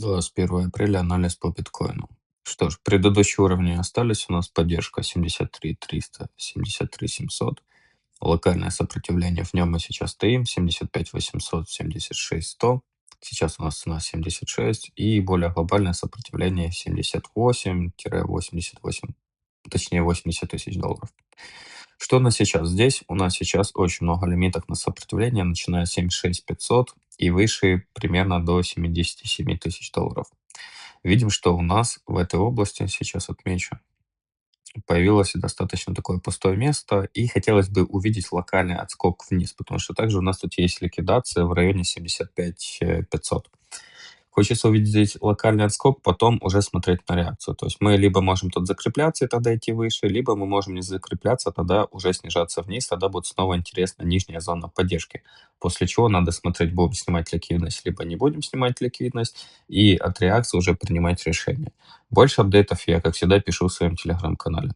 21 апреля анализ по биткоину. Что ж, предыдущие уровни остались. У нас поддержка 73 300, 73 700. Локальное сопротивление в нем мы сейчас стоим. 75 800, 76 100. Сейчас у нас цена 76. И более глобальное сопротивление 78-88, точнее 80 тысяч долларов. Что у нас сейчас? Здесь у нас сейчас очень много лимитов на сопротивление, начиная с 76 500 и выше примерно до 77 тысяч долларов. Видим, что у нас в этой области, сейчас отмечу, появилось достаточно такое пустое место, и хотелось бы увидеть локальный отскок вниз, потому что также у нас тут есть ликвидация в районе 75 500. Хочется увидеть локальный отскок, потом уже смотреть на реакцию. То есть мы либо можем тут закрепляться и тогда идти выше, либо мы можем не закрепляться, тогда уже снижаться вниз, тогда будет снова интересна нижняя зона поддержки. После чего надо смотреть, будем снимать ликвидность, либо не будем снимать ликвидность, и от реакции уже принимать решение. Больше апдейтов я, как всегда, пишу в своем телеграм-канале.